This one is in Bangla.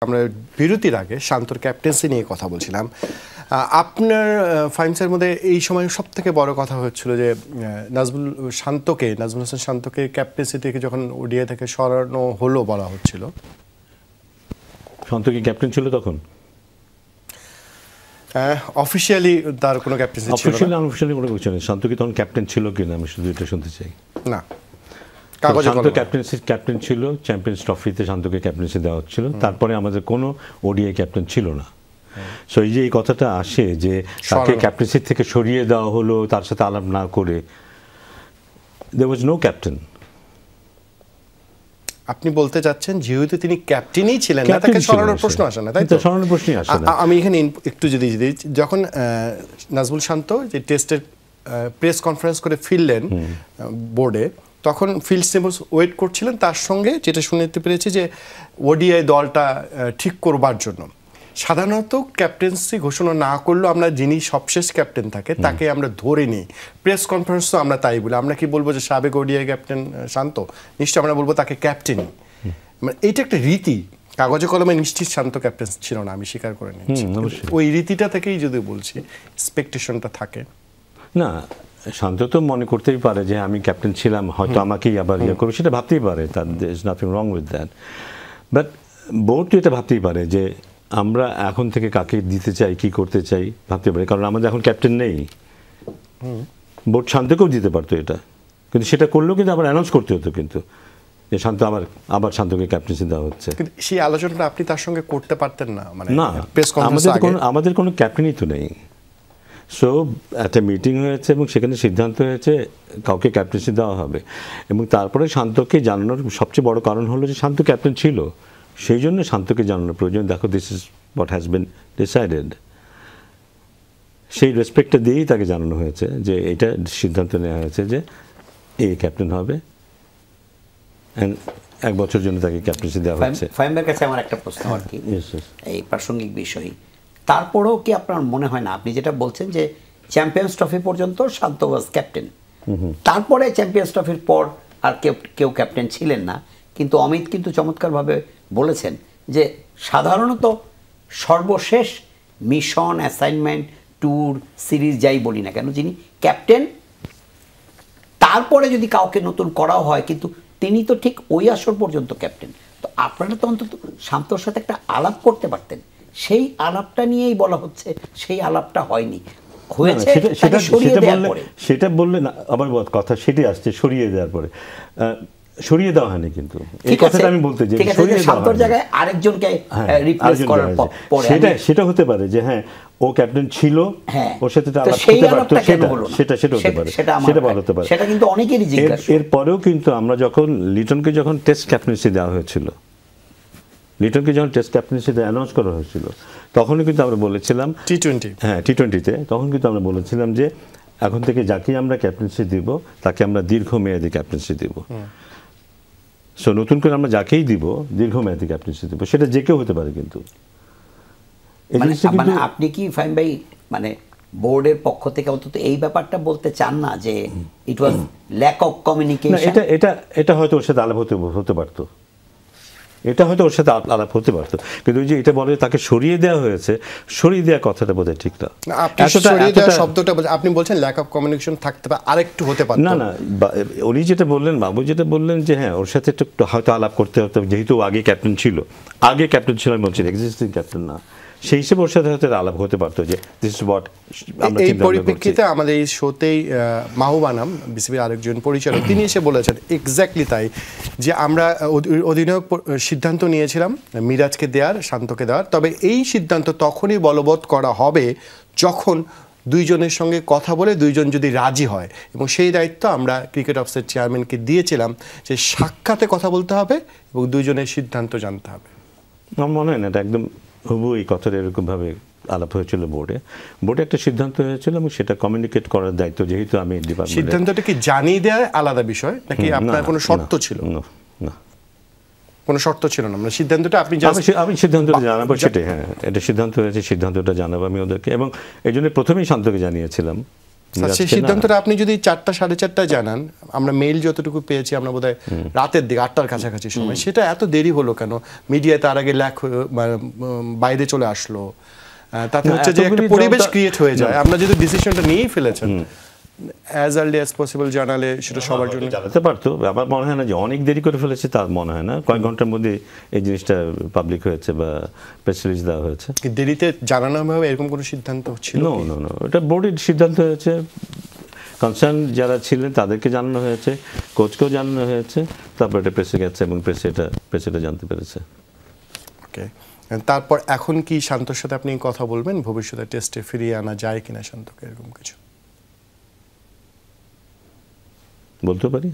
আমরা বিরতির আগে শান্তর ক্যাপ্টেন্সি নিয়ে কথা বলছিলাম। আপনার ফাইমসের মধ্যে এই সময় সবথেকে বড় কথা হচ্ছিল যে নাজমুল হাসান শান্তকে ক্যাপ্টেন্সি থেকে যখন ওডিআই থেকে সরানো হলো বলা হচ্ছিল। শান্ত কি ক্যাপ্টেন ছিল তখন? অফিশিয়ালি তার কোনো ক্যাপ্টেন্সি ছিল না। অফিশিয়ালি কোনো কিছু নেই। শান্ত কি তখন ক্যাপ্টেন ছিল কিনা আমি শুধু এটা শুনতে চাই। না, শান্ত ক্যাপ্টেন ছিল। চ্যাম্পিয়ন্স ট্রফিতে শান্তকে ক্যাপ্টেন্সি দেওয়া হচ্ছিল। তারপরে আমাদের কোনো ওডিআই ক্যাপ্টেন ছিল না। সো এই যে এই কথাটা আসে যে তাকে ক্যাপ্টেন্সি থেকে সরিয়ে দেওয়া হলো তার সাথে আলাপ না করে, there was no captain। আপনি বলতে চাচ্ছেন যেহেতু তিনি ক্যাপ্টেনই ছিলেন না তাকে সরানোর প্রশ্ন আসে না, তাই তো? সরানোর প্রশ্নই আসে না। আমি এখানে একটু যদি যখন নাজমুল শান্ত যে টেস্টের প্রেস কনফারেন্স করে ফিরলেন বোর্ডে, তখন ফিল্ড সিমন্স ওয়েট করছিলেন তার সঙ্গে, যেটা শুনতে পেরেছি যে ওডিআই দলটা ঠিক করবার জন্য। সাধারণত ক্যাপ্টেন্সি ঘোষণা না করলেও আমরা যিনি সবশেষ ক্যাপ্টেন থাকে তাকে আমরা ধরে নিই। প্রেস কনফারেন্স তো আমরা তাই বলি। আমরা কি বলবো যে সাবেক ওডিআই ক্যাপ্টেন শান্ত? নিশ্চয় আমরা বলবো তাকে ক্যাপ্টেনই। মানে এইটা একটা রীতি, কাগজে কলমে নিশ্চিত শান্ত ক্যাপ্টেন ছিল না, আমি স্বীকার করে নিচ্ছি। ওই রীতিটা থেকেই যদি বলছি এক্সপেকটেশনটা থাকে না। শান্ত তো মনে করতেই পারে যে আমি ক্যাপ্টেন ছিলাম, হয়তো আমাকেই আবার ইয়ে করবে, সেটা ভাবতেই পারে, তার is nothing wrong with that. But board তো এটা ভাবতেই পারে যে আমরা এখন থেকে কাকে দিতে চাই, কি করতে চাই ভাবতে পারি, কারণ আমাদের এখন ক্যাপ্টেন নেই। বোর্ড শান্তকেও দিতে পারতো এটা, কিন্তু সেটা করলেও কিন্তু আবার অ্যানাউন্স করতে হতো কিন্তু যে শান্ত আবার শান্তকে ক্যাপ্টেন্সি দেওয়া হচ্ছে। সেই আলোচনাটা আপনি তার সঙ্গে করতে পারতেন না? মানে না, আমাদের কোনো ক্যাপ্টেনই তো নেই। সো একটা মিটিং হয়েছে এবং সেখানে সিদ্ধান্ত হয়েছে কাউকে ক্যাপ্টেন্সি দেওয়া হবে, এবং তারপরে শান্তকে জানানোর সবচেয়ে বড় কারণ হলো যে শান্ত ক্যাপ্টেন ছিল, সেই জন্য শান্তকে জানানোর প্রয়োজন। দেখো, this is what has been decided. সেই রেসপেক্টটা দিয়েই তাকে জানানো হয়েছে যে এটা সিদ্ধান্ত নেওয়া হয়েছে যে এই ক্যাপ্টেন হবে, এক বছর জন্য তাকে ক্যাপ্টেন্সি দেওয়া হচ্ছে। ফাহিমের কাছে আমার একটা প্রশ্ন আর কি, এই প্রাসঙ্গিক বিষয়। তারপরেও কি আপনার মনে হয় না, আপনি যেটা বলছেন যে চ্যাম্পিয়ন্স ট্রফি পর্যন্ত শান্ত ওয়াজ ক্যাপ্টেন, তারপরে চ্যাম্পিয়ন্স ট্রফির পর আর কেউ ক্যাপ্টেন ছিলেন না, কিন্তু অমিত কিন্তু চমৎকারভাবে বলেছেন যে সাধারণত সর্বশেষ মিশন, অ্যাসাইনমেন্ট, ট্যুর, সিরিজ যাই বলি না কেন, যিনি ক্যাপ্টেন, তারপরে যদি কাউকে নতুন করাও হয়, কিন্তু তিনি তো ঠিক ওই আসর পর্যন্ত ক্যাপ্টেন। তো আপনারা তো অন্তত শান্তর সাথে একটা আলাপ করতে পারতেন। সেই আলাপটা নিয়েই বলা হচ্ছে সেই আলাপটা হয়নি, হয়েছে সেটা বললে না আবার কথা সেটাই আসছে সরিয়ে দেওয়ার পরে। সরিয়ে দেওয়া হয়নি, কিন্তু এই কথাটা আমি বলতে চাই শান্তর জায়গায় আরেকজনকে রিপ্লেস করার পরে সেটা হতে পারে যে হ্যাঁ ও ক্যাপ্টেন ছিল, ওর সাথে আলাপ করতে পারতো, সেটা হতে পারে, সেটা ভালো হতে পারে। সেটা কিন্তু অনেকেরই জিজ্ঞাসা। এরপরেও কিন্তু আমরা যখন লিটনকে টেস্ট ক্যাপ্টেন্সি দেওয়া হয়েছিল, লিটনকে যখন টেস্ট ক্যাপ্টেন্সিতে অ্যানাউন্স করা হয়েছিল, তখনই কিন্তু আমরা বলেছিলাম টি-20-তে তখন কিন্তু আমরা বলেছিলাম যে এখন থেকে যাকে আমরা ক্যাপ্টেন্সি দিব তাকে আমরা দীর্ঘমেয়াদী ক্যাপ্টেন্সি দিব। সো নতুন করে আমরা যাকেই দিব দীর্ঘমেয়াদী ক্যাপ্টেন্সি দিব, সেটা যে কেউ হতে পারে। কিন্তু আপনি কি ফাহিম ভাই মানে বোর্ডের পক্ষ থেকে অন্তত এই ব্যাপারটা বলতে চান না যে ইট ওয়াজ ল্যাক অফ কমিউনিকেশন? এটা হয়তো ওর সাথে আলাপ হতে পারতো, এটা হয়তো ওর সাথে আলাপ হতে পারতো, কিন্তু ওই যে এটা বলে তাকে সরিয়ে দেওয়া হয়েছে, সরিয়ে দেওয়া কথাটা বোধহয় ঠিক না। শব্দটা আপনি বলছেন ল্যাক অফ কমিউনিকেশন থাকতে পারে, আরেকটু হতে পারে। না, উনি যেটা বললেন, বাবু যেটা বললেন যে হ্যাঁ ওর সাথে একটু হয়তো আলাপ করতে হতো, যেহেতু আগে ক্যাপ্টেন ছিল আমি বলছি এক্সিস্টিং ক্যাপ্টেন না, সেই হিসেবে ওর সাথে হয়তো আলাপ হতে পারতো যে দিস ইজ হোয়াট। এই পরিপ্রেক্ষিতে আমাদের এই শোতেই মাহবুব আনাম, বিসিবির আরেকজন পরিচালক, তিনি এসে বলেছেন এক্স্যাক্টলি তাই, যে আমরা অধিনায়ক সিদ্ধান্ত নিয়েছিলাম মিরাজকে দেওয়ার, শান্তকে দেওয়ার, তবে এই সিদ্ধান্ত তখনই বলবৎ করা হবে যখন দুইজনের সঙ্গে কথা বলে দুইজন যদি রাজি হয়, এবং সেই দায়িত্ব আমরা ক্রিকেট অফিসের চেয়ারম্যানকে দিয়েছিলাম যে সাক্ষাতে কথা বলতে হবে এবং দুইজনের সিদ্ধান্ত জানতে হবে। আমার মনে হয় না এটা একদম হুবহু এই কথাটা এরকমভাবে আলাপ হয়েছিল বোর্ডে একটা সিদ্ধান্ত হয়েছিল এবং সেটা কমিউনিকেট করার দায়িত্ব যেহেতু আমি ডিপার্টমেন্ট। সিদ্ধান্তটা কি জানিয়ে দেওয়া আলাদা বিষয় নাকি আপনার কোনো শর্ত ছিল? না, কোনো শর্ত ছিল না, মানে সিদ্ধান্তটা আমি সিদ্ধান্তটা জানাবো, সেটাই। হ্যাঁ, এটা সিদ্ধান্ত হয়েছে, সিদ্ধান্তটা জানাবো আমি ওদেরকে, এবং এই জন্য প্রথমেই শান্তকে জানিয়েছিলাম সেই সিদ্ধান্তটা আপনি যদি 4টা 4:30টায় জানান, আমরা মেইল যতটুকু পেয়েছি আমরা বোধহয় রাতের দিকে 8টার কাছাকাছি সময়, সেটা এত দেরি হলো কেন? মিডিয়ায় তার আগে বাইরে চলে আসলো, তাতে হচ্ছে যে একটা পরিবেশ ক্রিয়েট হয়ে যায়। আমরা যদি ডিসিশনটা নিয়েই ফেলেছেন অ্যাজ আর্লি অ্যাজ পসিবল জানালে সেটা সবার জন্য জানাতে পারতো। আমার মনে হয় না যে অনেক দেরি করে ফেলেছে, তার মনে হয় না। কয়েক ঘন্টার মধ্যে এই জিনিসটা পাবলিক হয়েছে বা প্রেস রিলিজ দেওয়া হয়েছে। দেরিতে জানানো হবে এরকম কোনো সিদ্ধান্ত ছিল? নো, এটা বোর্ডের সিদ্ধান্ত হয়েছে। কনসার্ন যারা ছিলেন তাদেরকে জানানো হয়েছে, কোচকেও জানানো হয়েছে, তারপর এটা প্রেসে গেছে এবং প্রেস এটা জানতে পেরেছে। ওকে, তারপর এখন কি শান্তর সাথে আপনি কথা বলবেন ভবিষ্যতে টেস্টে ফিরিয়ে আনা যায় কিনা শান্তকে, এরকম কিছু বলতে পারি?